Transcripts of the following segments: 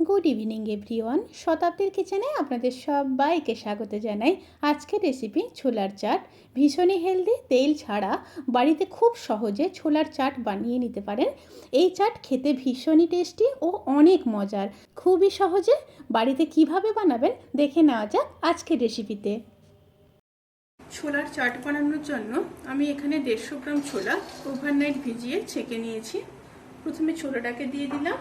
Good evening everyone. শতাব্দীর কিচেনে আপনাদের সবাইকে স্বাগত জানাই। আজকের রেসিপি ছোলার চাট। ভীষণই হেলদি, তেল ছাড়া বাড়িতে খুব সহজে ছোলার চাট বানিয়ে নিতে পারেন। এই চাট খেতে ভীষণই টেস্টি ও অনেক মজার। খুবই সহজে বাড়িতে কিভাবে বানাবেন দেখে নেওয়া যাক আজকের রেসিপিতে। ছোলার চাট বানানোর জন্য আমি এখানে 150 গ্রাম ছোলা ওভারনাইট ভিজিয়ে ছেঁকে নিয়েছি। প্রথমে ছোলাটাকে দিয়ে দিলাম।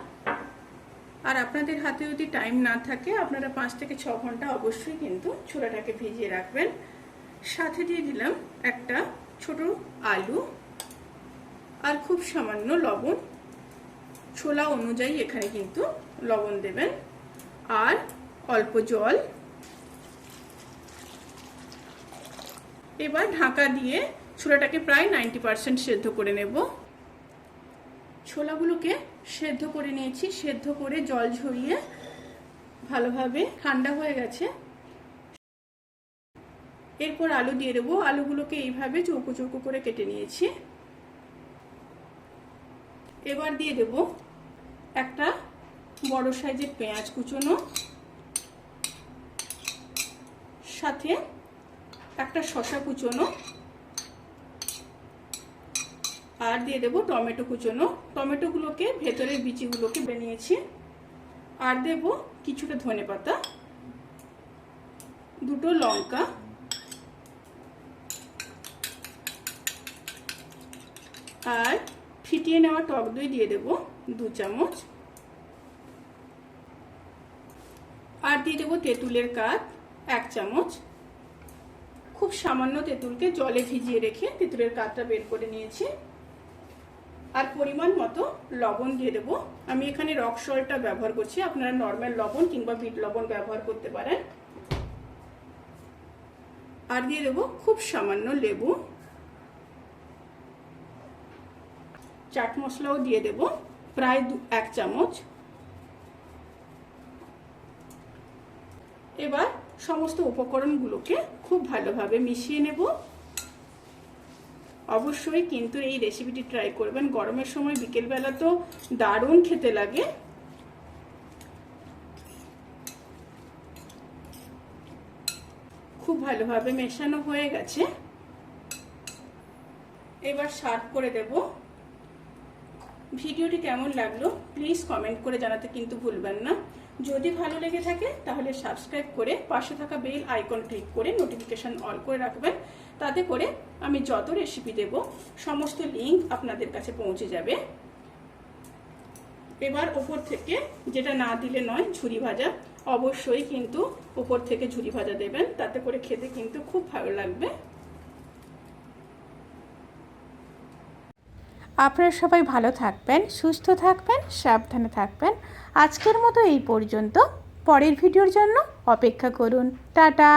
আর আপনাদের হাতে যদি টাইম না থাকে আপনারা 5 থেকে 6 ঘন্টা অবশ্যই কিন্তু ছোলাটাকে ভিজিয়ে রাখবেন। সাথে দিয়ে দিলাম একটা ছোট আলু আর খুব সামান্য লবণ। ছোলা অনুযায়ী এখানে কিন্তু লবণ দেবেন আর অল্প জল। এবার ঢাকা দিয়ে ছোলাটাকে প্রায় 90% সেদ্ধ করে নেব। ছোলাগুলোকে সেদ্ধ করে নিয়েছি। সেদ্ধ করে জল ঝরিয়ে ভালোভাবে ঠান্ডা হয়ে গেছে। এরপর আলু দিয়ে দেবো। আলুগুলোকে এইভাবে চৌকো চৌকো করে কেটে নিয়েছি। এবার দিয়ে দেব একটা বড় সাইজের পেঁয়াজ কুচোনো, সাথে একটা শসা কুচোনো, আর দিয়ে দেবো টমেটো কুচোনো। টমেটোগুলোকে ভেতরের বিচিগুলোকে বেছে নিয়েছি। আর দেব কিছুটা ধনেপাতা, দুটো লঙ্কা, আর ফিটিয়ে নেওয়া টক দই দিয়ে দেব 2 চামচ। আর দিয়ে দেবো তেঁতুলের কাঠ 1 চামচ। খুব সামান্য তেঁতুলকে জলে ভিজিয়ে রেখে তেঁতুলের কাঠটা বের করে নিয়েছি। আর পরিমাণ মতো লবণ দিয়ে দেবো। আমি এখানে রক সল্টটা ব্যবহার করছি, আপনারা নর্মাল লবণ কিংবা বিট লবণ ব্যবহার করতে পারেন। আর দিয়ে দেবো খুব সামান্য লেবু। চাট মশলাও দিয়ে দেব প্রায় 1 চামচ। এবার সমস্ত উপকরণগুলোকে খুব ভালোভাবে মিশিয়ে নেব। অবশ্যই কিন্তু এই রেসিপিটি ট্রাই করবেন। গরমের সময় বিকেলবেলা তো দারুণ খেতে লাগে। খুব ভালোভাবে মেশানো হয়ে গেছে। এবার সার্ভ করে দেব। ভিডিওটি কেমন লাগলো প্লিজ কমেন্ট করে জানাতে কিন্তু ভুলবেন না। যদি ভালো লেগে থাকে তাহলে সাবস্ক্রাইব করে পাশে থাকা বেল আইকন ক্লিক করে নোটিফিকেশন অল করে রাখবেন। তাতে করে আমি যত রেসিপি দেব সমস্ত লিঙ্ক আপনাদের কাছে পৌঁছে যাবে। এবার ওপর থেকে, যেটা না দিলে নয়, ঝুরি ভাজা। অবশ্যই কিন্তু ওপর থেকে ঝুরি ভাজা দেবেন, তাতে করে খেতে কিন্তু খুব ভালো লাগবে। আপনারা সবাই ভালো থাকবেন, সুস্থ থাকবেন, সাবধানে থাকবেন। আজকের মতো এই পর্যন্ত। পরের ভিডিওর জন্য অপেক্ষা করুন। টাটা।